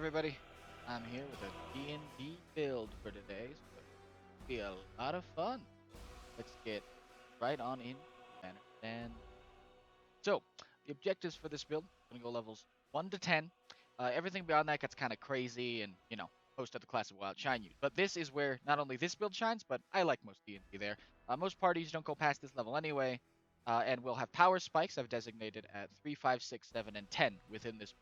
everybody, I'm here with a D&D build for today, so it'll be a lot of fun. Let's get right on in manner. And so, the objectives for this build, I'm gonna go levels 1 to 10. Everything beyond that gets kind of crazy and, most of the classes will outshine you. But this is where not only this build shines, but I like most D&D there. Most parties don't go past this level anyway, and we'll have power spikes I've designated at 3, 5, 6, 7, and 10 within this.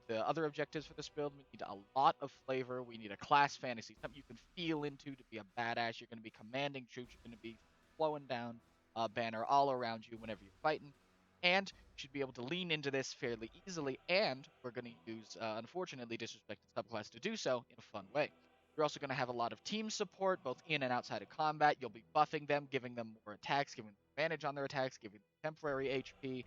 The other objectives for this build, we need a lot of flavor. We need a class fantasy, something you can feel into to be a badass. You're going to be commanding troops. You're going to be flowing down a banner all around you whenever you're fighting. And you should be able to lean into this fairly easily. And we're going to use, unfortunately, disrespected subclass to do so in a fun way. You're also going to have a lot of team support, both in and outside of combat. You'll be buffing them, giving them more attacks, giving them advantage on their attacks, giving them temporary HP,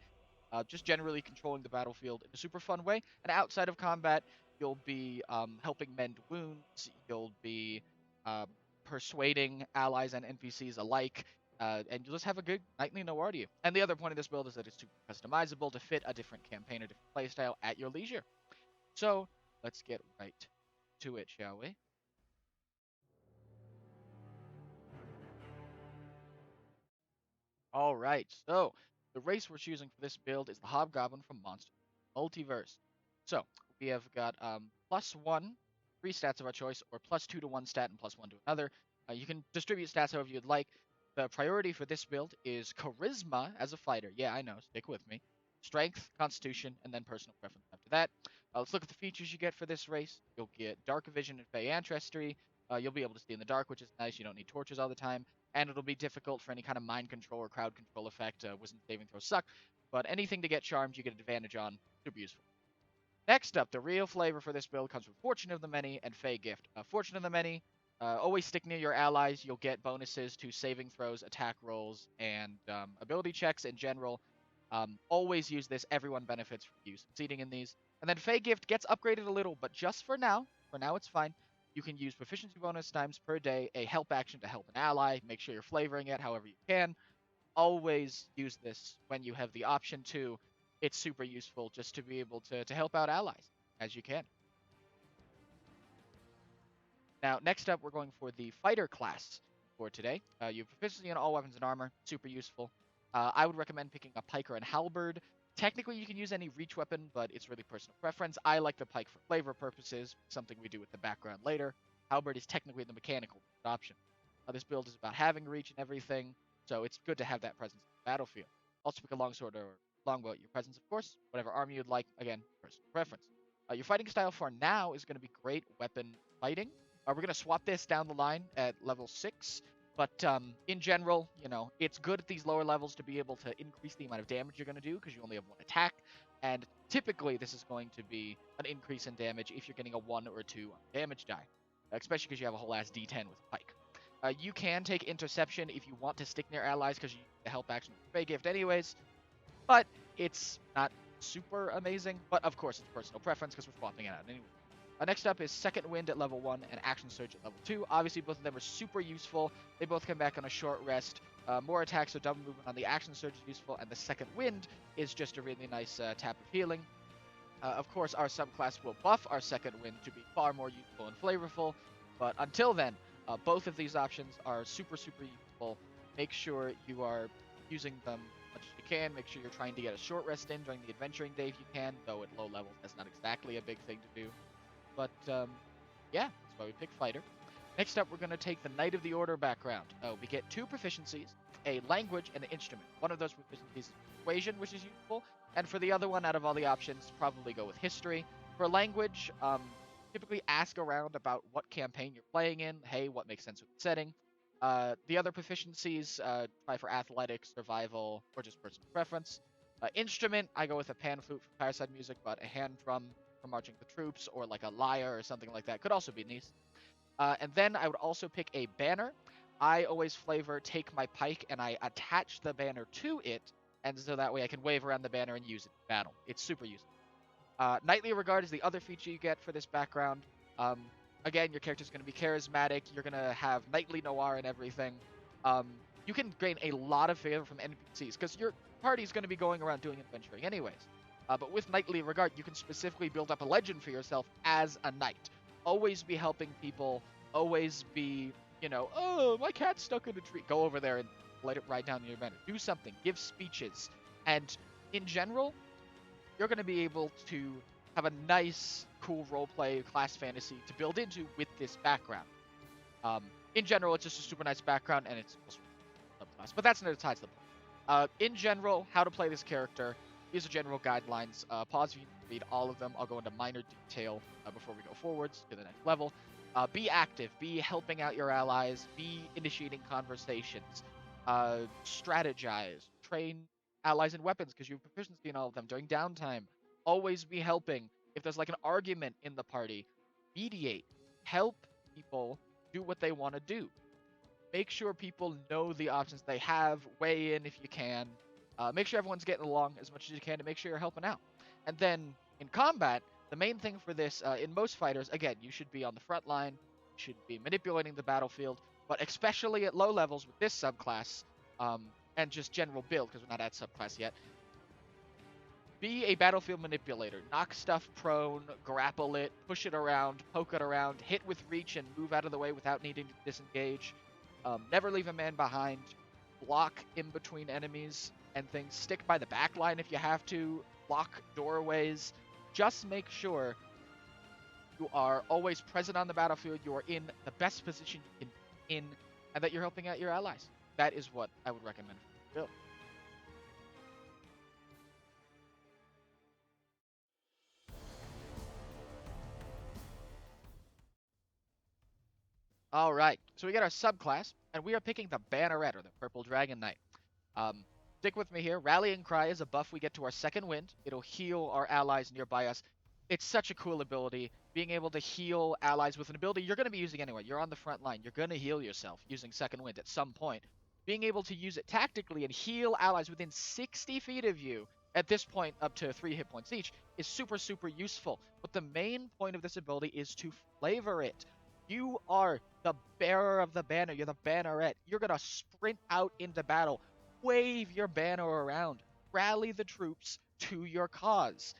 just generally controlling the battlefield in a super fun way. And outside of combat, you'll be helping mend wounds. You'll be persuading allies and NPCs alike. And you'll just have a good nightly noir to you. And the other point of this build is that it's super customizable to fit a different campaign or different playstyle at your leisure. So let's get right to it, shall we? All right, so the race we're choosing for this build is the Hobgoblin from Monster Multiverse. So we have got +1, 3 stats of our choice, or +2 to one stat and +1 to another. You can distribute stats however you'd like. The priority for this build is Charisma as a fighter. Yeah, I know, stick with me. Strength, Constitution, and then Personal Preference after that. Let's look at the features you get for this race. You'll get Dark Vision and Fey Ancestry. You'll be able to see in the dark, which is nice. You don't need torches all the time. And it'll be difficult for any kind of mind control or crowd control effect. Wisdom saving throws suck. But anything to get charmed, you get an advantage on. Super useful. Next up, the real flavor for this build comes from Fortune of the Many and Fey Gift. Fortune of the Many, always stick near your allies. You'll get bonuses to saving throws, attack rolls, and ability checks in general. Always use this. Everyone benefits from you succeeding in these. And then Fey Gift gets upgraded a little, but just for now. For now, it's fine. You can use proficiency bonus times per day, a help action to help an ally. Make sure you're flavoring it however you can. Always use this when you have the option to. It's super useful just to be able to help out allies as you can. Now, next up, we're going for the fighter class for today. You have proficiency in all weapons and armor, super useful. I would recommend picking a pike or an halberd. Technically, you can use any reach weapon, but it's really personal preference. I like the pike for flavor purposes, something we do with the background later. Halberd is technically the mechanical option. This build is about having reach and everything, so it's good to have that presence in the battlefield. Also pick a longsword or longbow at your presence, of course. Whatever armor you'd like, again, personal preference. Your fighting style for now is going to be great weapon fighting. We're going to swap this down the line at level 6. But in general, it's good at these lower levels to be able to increase the amount of damage you're going to do because you only have one attack. And typically, this is going to be an increase in damage if you're getting a 1 or 2 on damage die, especially because you have a whole ass D10 with a pike. You can take Interception if you want to stick near allies because you need the help action with Fey Gift anyways. But it's not super amazing. But of course, it's personal preference because we're swapping it out anyway. Next up is Second Wind at level 1 and Action Surge at level 2. Obviously, both of them are super useful. They both come back on a short rest. More attacks, so double movement on the Action Surge is useful, and the Second Wind is just a really nice tap of healing. Of course, our subclass will buff our Second Wind to be far more useful and flavorful, but until then, both of these options are super, super useful. Make sure you are using them as much as you can. Make sure you're trying to get a short rest in during the adventuring day if you can, though at low levels that's not exactly a big thing to do. But, yeah, that's why we pick fighter. Next up, we're going to take the Knight of the Order background. We get 2 proficiencies, a language, and an instrument. One of those proficiencies is persuasion, which is useful. And for the other one, out of all the options, probably go with history. For language, typically ask around about what campaign you're playing in. Hey, what makes sense with the setting? The other proficiencies, try for athletics, survival, or just personal preference. Instrument, I go with a pan flute for fireside music, but a hand drum for marching the troops, or like a lyre or something like that could also be nice. And then I would also pick a banner. I always flavor take my pike and I attach the banner to it, and so that way I can wave around the banner and use it in battle. It's super useful. Knightly Regard is the other feature you get for this background. Again, your character's going to be charismatic. You're going to have knightly noir and everything. You can gain a lot of favor from NPCs because your party's going to be going around doing adventuring anyways. But with knightly regard, you can specifically build up a legend for yourself as a knight. Always be helping people. Always be, oh, my cat's stuck in a tree. Go over there and let it ride down your banner. Do something. Give speeches. And in general, you're going to be able to have a nice, cool roleplay class fantasy to build into with this background. In general, it's just a super nice background, and it's also subclass. But that's another tie to the point. In general, how to play this character. These are general guidelines. Pause if you read all of them. I'll go into minor detail before we go forwards to the next level. Be active. Be helping out your allies. Be initiating conversations. Strategize. Train allies and weapons because you have proficiency in all of them during downtime. Always be helping. If there's like an argument in the party, mediate. Help people do what they want to do. Make sure people know the options they have. Weigh in if you can. Make sure everyone's getting along as much as you can to make sure you're helping out. And then in combat, the main thing for this, in most fighters, again, you should be on the front line. You should be manipulating the battlefield. But especially at low levels with this subclass, and just general build, because we're not at subclass yet, be a battlefield manipulator. Knock stuff prone, grapple it, push it around, poke it around, hit with reach and move out of the way without needing to disengage. Never leave a man behind. Block in between enemies and things. Stick by the back line if you have to. Block doorways. Just make sure you are always present on the battlefield. You are in the best position you can be in, and that you're helping out your allies. That is what I would recommend for the build. All right, so we got our subclass, and we are picking the Banneret, or the Purple Dragon Knight. Stick with me here. Rallying Cry is a buff we get to our second wind. It'll heal our allies nearby us. It's such a cool ability. Being able to heal allies with an ability you're going to be using anyway. You're on the front line. You're going to heal yourself using second wind at some point. Being able to use it tactically and heal allies within 60 feet of you, at this point up to 3 hit points each, is super, super useful. But the main point of this ability is to flavor it. You are the bearer of the banner. You're the banneret. You're going to sprint out into battle. Wave your banner around. Rally the troops to your cause.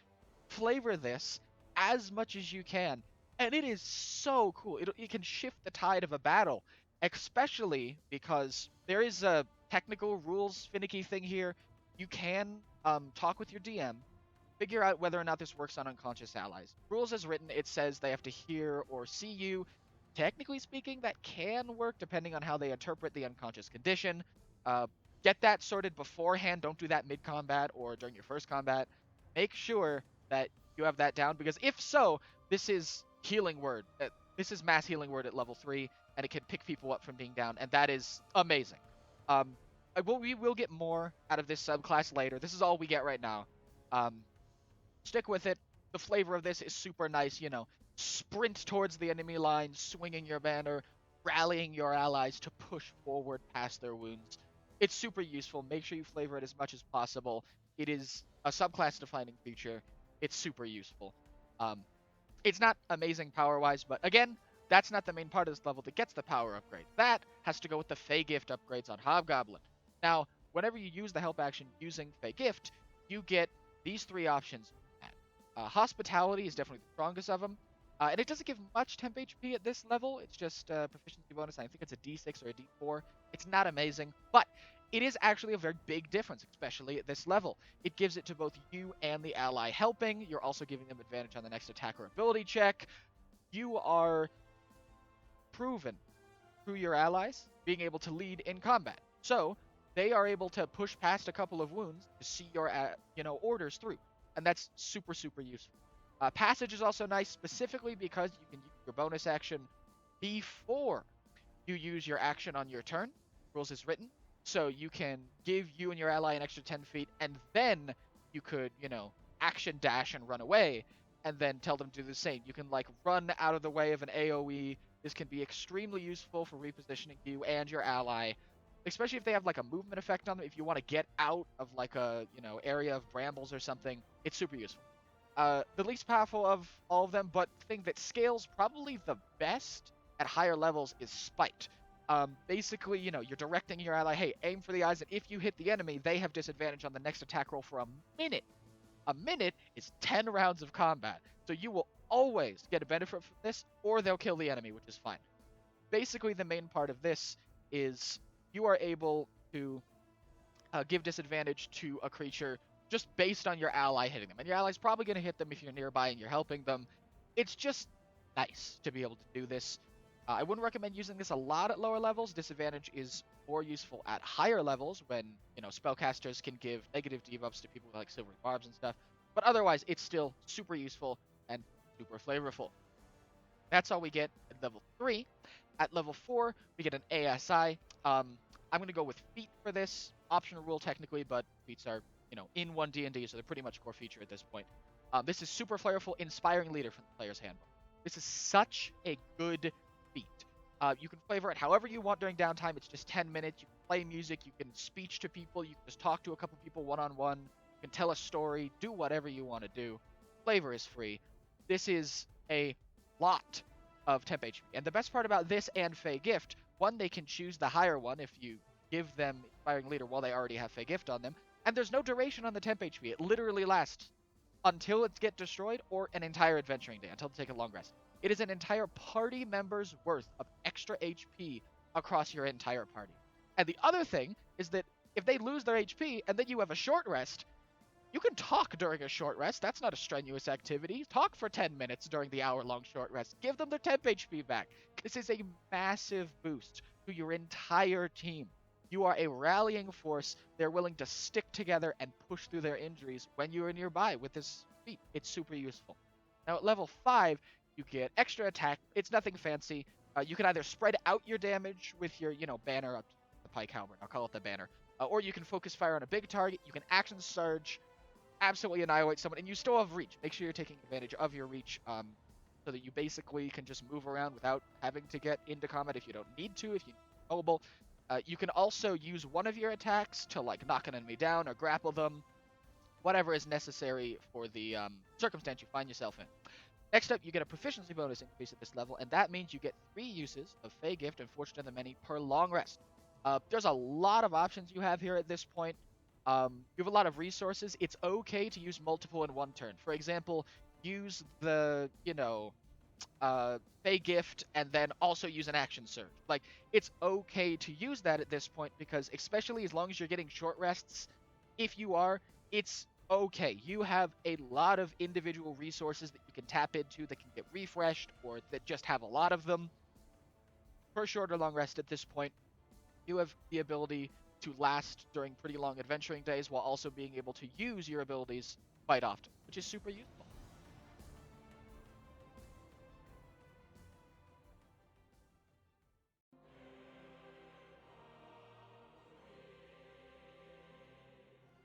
Flavor this as much as you can. And it is so cool. It can shift the tide of a battle. Especially because there is a technical rules finicky thing here. You can talk with your DM. Figure out whether or not this works on unconscious allies. Rules as written, it says they have to hear or see you. Technically speaking, that can work depending on how they interpret the unconscious condition. Get that sorted beforehand. Don't do that mid-combat or during your first combat. Make sure that you have that down, because if so, this is healing word. This is mass healing word at level 3, and it can pick people up from being down, and that is amazing. We will get more out of this subclass later. This is all we get right now. Stick with it. The flavor of this is super nice, sprint towards the enemy line, swinging your banner, rallying your allies to push forward past their wounds. It's super useful. Make sure you flavor it as much as possible. It is a subclass defining feature. It's super useful. It's not amazing power-wise, but again, that's not the main part of this level that gets the power upgrade. That has to go with the Fey Gift upgrades on Hobgoblin. Now, whenever you use the help action using Fey Gift, you get these 3 options. Hospitality is definitely the strongest of them. And it doesn't give much temp HP at this level. It's just a proficiency bonus. I think it's a D6 or a D4. It's not amazing, but it is actually a very big difference, especially at this level. It gives it to both you and the ally helping. You're also giving them advantage on the next attack or ability check. You are proven through your allies being able to lead in combat. So they are able to push past a couple of wounds to see your orders through. And that's super, super useful. Passage is also nice, specifically because you can use your bonus action before you use your action on your turn. Rules is written. So you can give you and your ally an extra 10 feet, and then you could, action dash and run away, and then tell them to do the same. You can, run out of the way of an AoE. This can be extremely useful for repositioning you and your ally, especially if they have, a movement effect on them. If you want to get out of, a, area of brambles or something, it's super useful. The least powerful of all of them, but the thing that scales probably the best at higher levels is Spite. Basically, you're directing your ally, hey, aim for the eyes, and if you hit the enemy, they have disadvantage on the next attack roll for a minute. A minute is 10 rounds of combat. So you will always get a benefit from this, or they'll kill the enemy, which is fine. Basically, the main part of this is you are able to give disadvantage to a creature just based on your ally hitting them. And your ally's probably going to hit them if you're nearby and you're helping them. It's just nice to be able to do this. I wouldn't recommend using this a lot at lower levels. Disadvantage is more useful at higher levels when, spellcasters can give negative debuffs to people with like silver barbs and stuff. But otherwise, it's still super useful and super flavorful. That's all we get at level 3. At level 4, we get an ASI. I'm going to go with feat for this. Optional rule technically, but feats are, in one D&D, so they're pretty much a core feature at this point. This is super flavorful, inspiring leader from the player's handbook. This is such a good feat. You can flavor it however you want during downtime. It's just 10 minutes. You can play music. You can speech to people. You can just talk to a couple people one-on-one. You can tell a story. Do whatever you want to do. Flavor is free. This is a lot of temp HP. And the best part about this and Fey Gift, one, they can choose the higher one if you give them Inspiring Leader while they already have Fey Gift on them. And there's no duration on the temp HP. It literally lasts until it gets destroyed or an entire adventuring day, until they take a long rest. It is an entire party member's worth of extra HP across your entire party. And the other thing is that if they lose their HP and then you have a short rest, you can talk during a short rest. That's not a strenuous activity. Talk for 10 minutes during the hour-long short rest. Give them their temp HP back. This is a massive boost to your entire team. You are a rallying force. They're willing to stick together and push through their injuries when you are nearby with this feat. It's super useful. Now at level 5, you get extra attack. It's nothing fancy. You can either spread out your damage with your, banner up to the pike halberd. I'll call it the banner. Or you can focus fire on a big target. You can action surge, absolutely annihilate someone, and you still have reach. Make sure you're taking advantage of your reach so that you basically can just move around without having to get into combat if you don't need to, if you're mobile. You can also use one of your attacks to knock an enemy down or grapple them, whatever is necessary for the circumstance you find yourself in. Next up, you get a proficiency bonus increase at this level, and that means you get 3 uses of Fey Gift and Fortune of the Many per long rest. There's a lot of options you have here at this point. You have a lot of resources. It's okay to use multiple in one turn. For example, use the, Fey Gift and then also use an action surge. It's okay to use that at this point because especially as long as you're getting short rests, if you are, it's okay. You have a lot of individual resources that you can tap into that can get refreshed or that just have a lot of them. For short or long rest at this point, you have the ability to last during pretty long adventuring days while also being able to use your abilities quite often, which is super useful.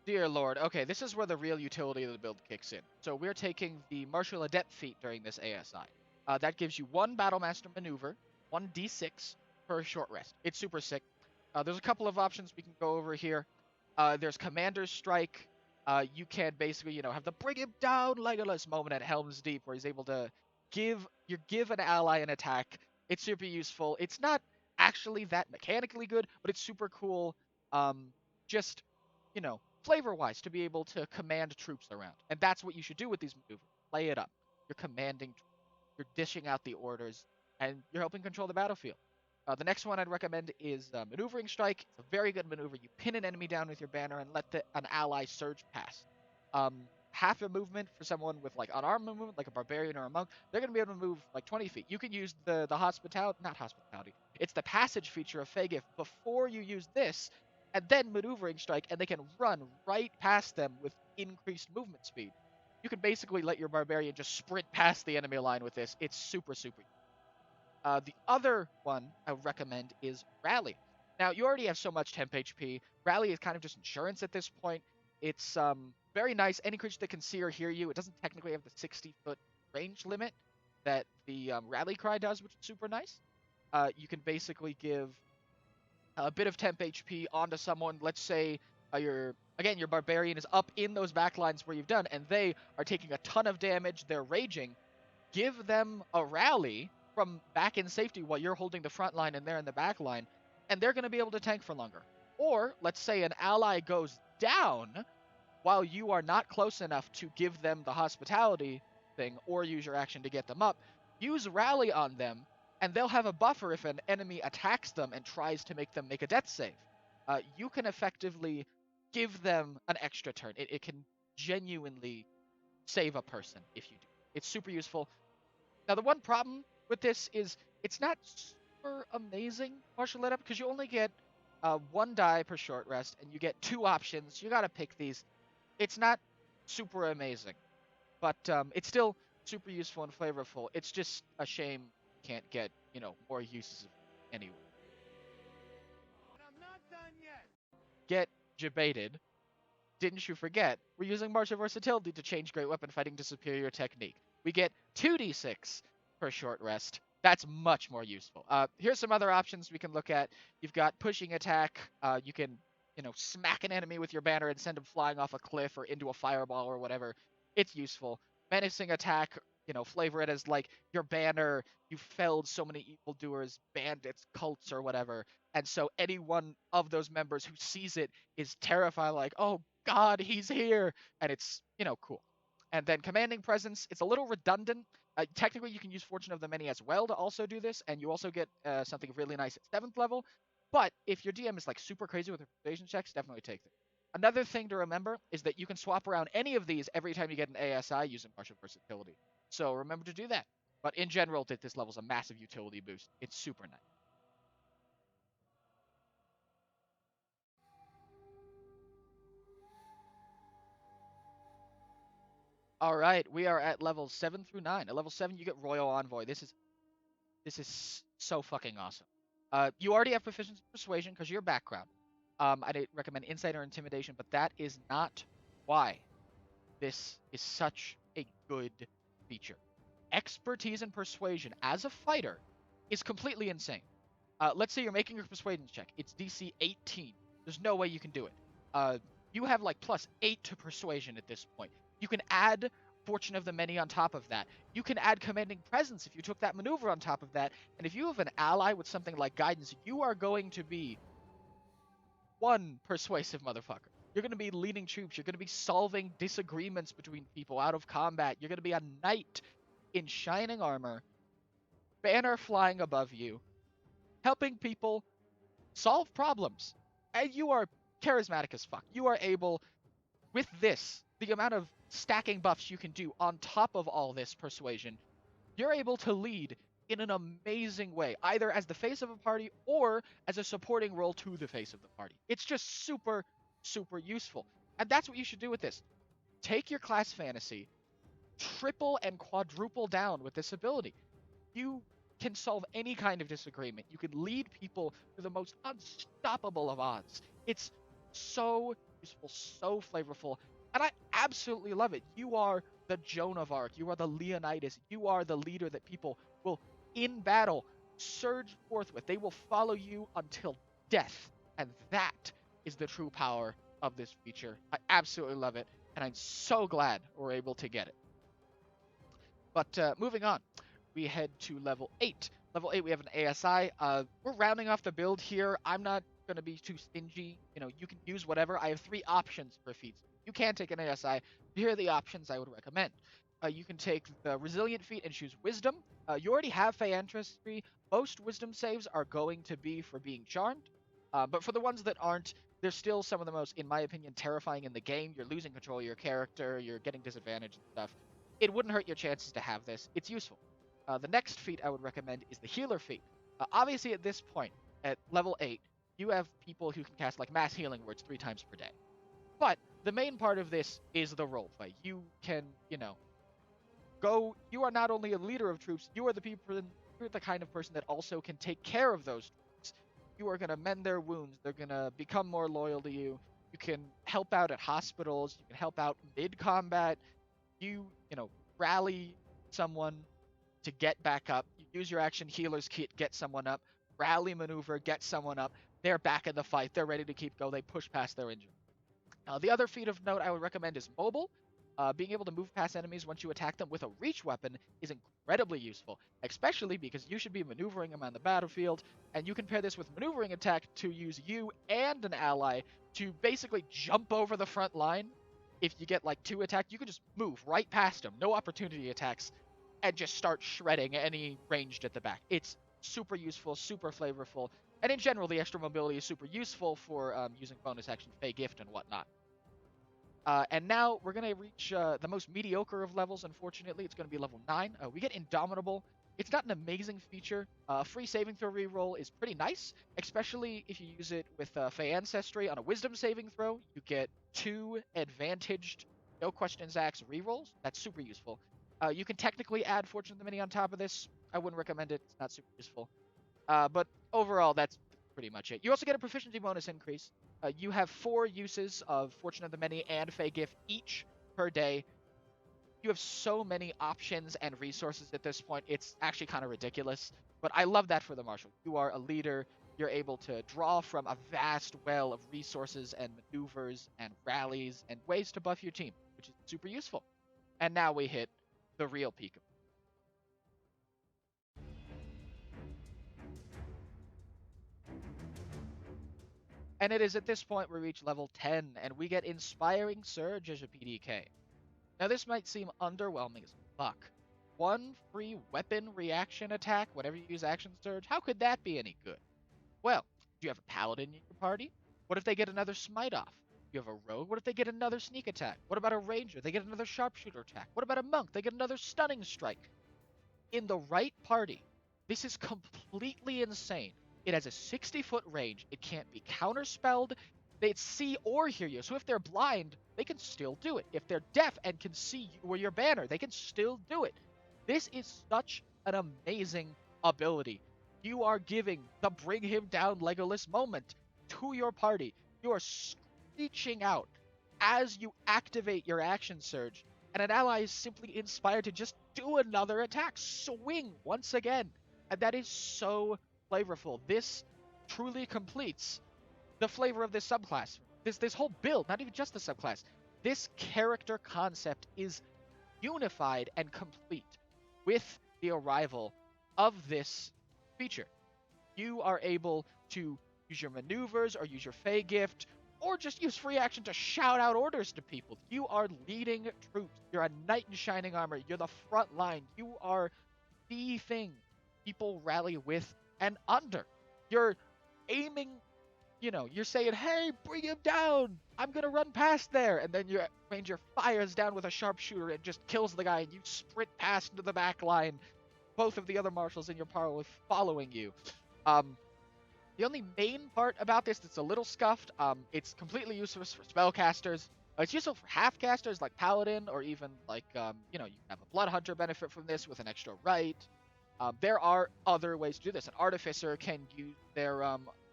Dear Lord, okay, this is where the real utility of the build kicks in. So we're taking the Martial Adept feat during this ASI. That gives you 1 Battlemaster Maneuver, 1 D6 per short rest. It's super sick. There's a couple of options we can go over here. There's Commander's Strike. You can basically, have the bring him down Legolas moment at Helm's Deep where he's able to give an ally an attack. It's super useful. It's not actually that mechanically good, but it's super cool. Just, flavor-wise, to be able to command troops around. And that's what you should do with these maneuvers. Play it up. You're commanding troops. You're dishing out the orders, and you're helping control the battlefield. The next one I'd recommend is Maneuvering Strike. It's a very good maneuver. You pin an enemy down with your banner and let an ally surge past. Half a movement for someone with unarmed movement, like a barbarian or a monk, they're going to be able to move 20 feet. You can use the not hospitality. It's the passage feature of Fey Gift before you use this, and then Maneuvering Strike, and they can run right past them with increased movement speed. You can basically let your barbarian just sprint past the enemy line with this. It's super, super. The other one I would recommend is Rally. Now, you already have so much temp HP. Rally is kind of just insurance at this point. It's very nice. Any creature that can see or hear you, it doesn't technically have the 60-foot range limit that the Rally Cry does, which is super nice. You can basically give a bit of temp HP onto someone. Let's say your barbarian is up in those backlines where you've done, and they are taking a ton of damage. They're raging. Give them a rally from back in safety while you're holding the front line and they're in the back line, and they're going to be able to tank for longer. Or let's say an ally goes down while you are not close enough to give them the hospitality thing or use your action to get them up, use rally on them, and they'll have a buffer if an enemy attacks them and tries to make them make a death save. You can effectively give them an extra turn. It can genuinely save a person if you do. It's super useful. Now, the one problem with this is it's not super amazing martial let up because you only get 1 die per short rest and you get 2 options. You got to pick these. It's not super amazing, but it's still super useful and flavorful. It's just a shame you can't get, more uses of it anyway. And I'm not done yet. Get debated. Didn't you forget, we're using martial versatility to change great weapon fighting to superior technique. We get 2d6 per short rest. That's much more useful. Here's some other options we can look at. You've got pushing attack. You can, smack an enemy with your banner and send them flying off a cliff or into a fireball or whatever. It's useful. Menacing attack, flavor it as like your banner, you felled so many evildoers, bandits, cults, or whatever. And so any one of those members who sees it is terrified, like, oh God, he's here. And it's, cool. And then commanding presence, it's a little redundant. Technically, you can use Fortune of the Many as well to also do this, and you also get something really nice at 7th level. But if your DM is like super crazy with persuasion checks, definitely take it. Another thing to remember is that you can swap around any of these every time you get an ASI using partial versatility. So remember to do that. But in general, this level's a massive utility boost. It's super nice. All right, we are at levels 7 through 9. At level 7, you get Royal Envoy. This is so fucking awesome. You already have proficiency in persuasion because of your background. I'd recommend insight or intimidation, but that is not why this is such a good feature. Expertise and persuasion as a fighter is completely insane. Let's say you're making your persuasion check. It's DC 18. There's no way you can do it. You have like +8 to persuasion at this point. You can add Fortune of the Many on top of that. You can add commanding presence if you took that maneuver on top of that. And if you have an ally with something like guidance, you are going to be one persuasive motherfucker. You're going to be leading troops. You're going to be solving disagreements between people out of combat. You're going to be a knight in shining armor, banner flying above you, helping people solve problems. And you are charismatic as fuck. You are able, with this, the amount of stacking buffs you can do on top of all this persuasion, you're able to lead in an amazing way, either as the face of a party or as a supporting role to the face of the party. It's just super, super useful. And that's what you should do with this. Take your class fantasy, triple and quadruple down with this ability. You can solve any kind of disagreement. You can lead people to the most unstoppable of odds. It's so useful, so flavorful, and I absolutely love it. You are the Joan of Arc. You are the Leonidas. You are the leader that people will, in battle, surge forth with. They will follow you until death, and that is the true power of this feature. I absolutely love it, and I'm so glad we're able to get it. But moving on, we head to level 8. Level 8, we have an ASI. We're rounding off the build here. I'm not going to be too stingy. You can use whatever. I have 3 options for feats. You can take an ASI. Here are the options I would recommend. You can take the Resilient feat and choose Wisdom. You already have Fey Ancestry. Most Wisdom saves are going to be for being Charmed. But for the ones that aren't, they're still some of the most, in my opinion, terrifying in the game. You're losing control of your character. You're getting disadvantaged and stuff. It wouldn't hurt your chances to have this. It's useful. The next feat I would recommend is the Healer feat. Obviously, at this point, at level 8, you have people who can cast like Mass Healing Words 3 times per day. But the main part of this is the roleplay. You can, go. You are not only a leader of troops, you are the people. You're the kind of person that also can take care of those troops. You are gonna mend their wounds. They're gonna become more loyal to you. You can help out at hospitals. You can help out mid-combat. You rally someone to get back up. You use your action Healer's Kit, get someone up. Rally maneuver, get someone up. They're back in the fight. They're ready to keep going. They push past their injury. The other feat of note I would recommend is Mobile. Being able to move past enemies once you attack them with a reach weapon is incredibly useful, especially because you should be maneuvering them on the battlefield, and you can pair this with maneuvering attack to use you and an ally to basically jump over the front line if you get like 2 attack, you can just move right past them, no opportunity attacks, and just start shredding any ranged at the back. It's super useful, super flavorful, and in general, the extra mobility is super useful for using bonus action, Fey Gift, and whatnot. And now we're going to reach the most mediocre of levels, unfortunately. It's going to be level 9. We get Indomitable. It's not an amazing feature. Free saving throw reroll is pretty nice, especially if you use it with Fey Ancestry on a Wisdom saving throw. You get 2 advantaged, no questions asked rerolls. That's super useful. You can technically add Fortune of the Many on top of this. I wouldn't recommend it. It's not super useful. But overall, that's pretty much it. You also get a proficiency bonus increase. You have 4 uses of Fortune of the Many and Fey Gift each per day. You have so many options and resources at this point, it's actually kind of ridiculous. But I love that for the Marshal. You are a leader. You're able to draw from a vast well of resources and maneuvers and rallies and ways to buff your team, which is super useful. And now we hit the real peak of And it is at this point we reach level 10, and we get Inspiring Surge as a PDK. Now this might seem underwhelming as fuck. 1 free weapon reaction attack whenever you use Action Surge? How could that be any good? Well, do you have a Paladin in your party? What if they get another Smite off? You have a Rogue? What if they get another Sneak attack? What about a Ranger? They get another Sharpshooter attack. What about a Monk? They get another Stunning Strike. In the right party, this is completely insane. It has a 60-foot range. It can't be counterspelled. They see or hear you. So if they're blind, they can still do it. If they're deaf and can see you or your banner, they can still do it. This is such an amazing ability. You are giving the bring him down Legolas moment to your party. You are screeching out as you activate your action surge, and an ally is simply inspired to just do another attack, swing once again. And that is so flavorful. This truly completes the flavor of this subclass. This whole build, not even just the subclass. This character concept is unified and complete with the arrival of this feature. You are able to use your maneuvers or use your Fey Gift or just use free action to shout out orders to people. You are leading troops. You're a knight in shining armor. You're the front line. You are the thing people rally with and under. You're aiming, you're saying, hey, bring him down. I'm going to run past there. And then your ranger fires down with a sharpshooter and just kills the guy. And you sprint past into the back line. Both of the other marshals in your party following you. The only main part about this that's a little scuffed, it's completely useless for spellcasters. It's useful for half-casters like Paladin, or even like, you have a Blood Hunter benefit from this with an extra right. There are other ways to do this. An Artificer can use their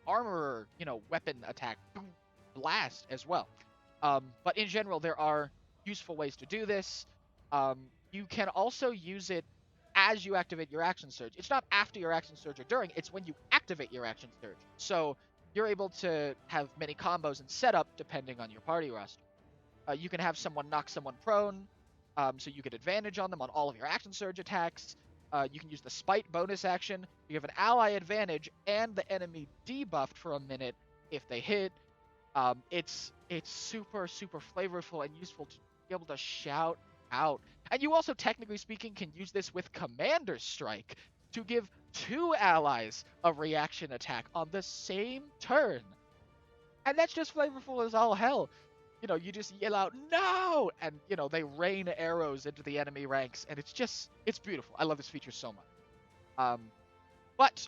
Armorer, weapon attack blast as well. But in general, there are useful ways to do this. You can also use it as you activate your action surge. It's not after your action surge or during, it's when you activate your action surge. So you're able to have many combos and setup depending on your party roster. You can have someone knock someone prone, so you get advantage on them on all of your action surge attacks. You can use the Spite bonus action. You have an ally advantage and the enemy debuffed for a minute if they hit. It's super, super flavorful and useful to be able to shout out. And you also, technically speaking, can use this with Commander Strike to give 2 allies a reaction attack on the same turn. And that's just flavorful as all hell. You just yell out, no! And, they rain arrows into the enemy ranks. And it's beautiful. I love this feature so much. But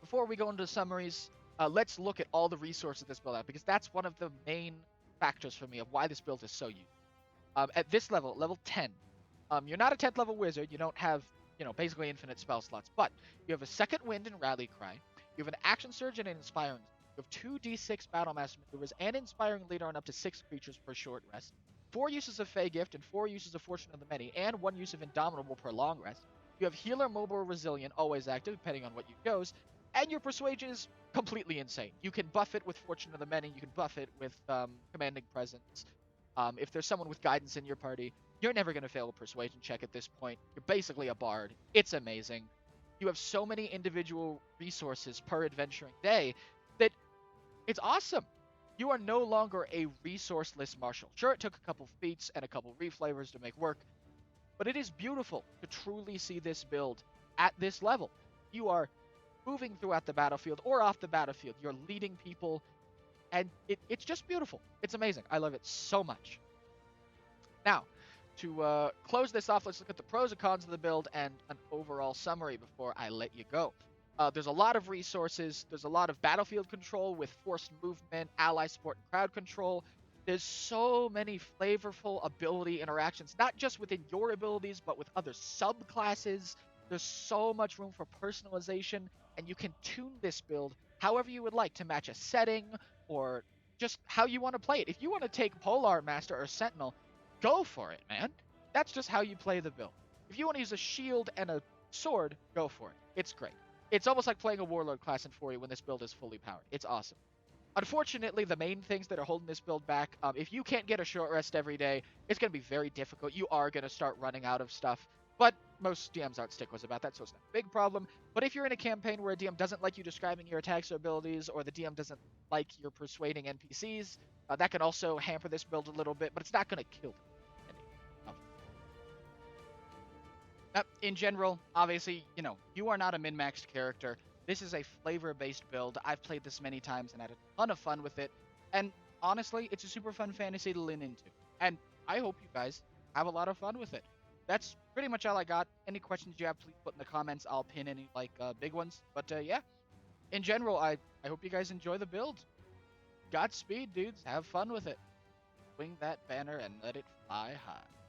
before we go into the summaries, let's look at all the resources this build out, because that's one of the main factors for me of why this build is so useful. At this level, level 10, you're not a 10th level wizard. You don't have, basically infinite spell slots, but you have a Second Wind and Rally Cry. You have an Action Surge and an Inspiring. You have 2 D6 Battle Master Maneuvers and Inspiring Leader on up to 6 creatures per short rest. 4 uses of Fey Gift and 4 uses of Fortune of the Many, and 1 use of Indomitable per long rest. You have Healer, Mobile, Resilient, always active, depending on what you chose. And your Persuasion is completely insane. You can buff it with Fortune of the Many. You can buff it with Commanding Presence. If there's someone with guidance in your party, you're never going to fail a persuasion check at this point. You're basically a bard. It's amazing. You have so many individual resources per adventuring day that it's awesome. You are no longer a resourceless marshal. Sure, it took a couple feats and a couple reflavors to make work, but it is beautiful to truly see this build at this level. You are moving throughout the battlefield or off the battlefield. You're leading people, and it's just beautiful. It's amazing. I love it so much. Now, to close this off, let's look at the pros and cons of the build and an overall summary before I let you go. There's a lot of resources. There's a lot of battlefield control with forced movement, ally support, and crowd control. There's so many flavorful ability interactions, not just within your abilities, but with other subclasses. There's so much room for personalization, and you can tune this build however you would like to match a setting or just how you want to play it. If you want to take Polar Master or Sentinel, go for it, man. That's just how you play the build. If you want to use a shield and a sword, go for it. It's great. It's almost like playing a Warlord class in 4E when this build is fully powered. It's awesome. Unfortunately, the main things that are holding this build back, if you can't get a short rest every day, it's going to be very difficult. You are going to start running out of stuff. But most DMs aren't sticklers about that, so it's not a big problem. But if you're in a campaign where a DM doesn't like you describing your attacks or abilities, or the DM doesn't like your persuading NPCs, that can also hamper this build a little bit, but it's not going to kill it. In general, obviously, you are not a min-maxed character. This is a flavor-based build. I've played this many times and had a ton of fun with it. And honestly, it's a super fun fantasy to lean into. And I hope you guys have a lot of fun with it. That's pretty much all I got. Any questions you have, please put in the comments. I'll pin any, big ones. But, yeah, in general, I hope you guys enjoy the build. Godspeed, dudes. Have fun with it. Swing that banner and let it fly high.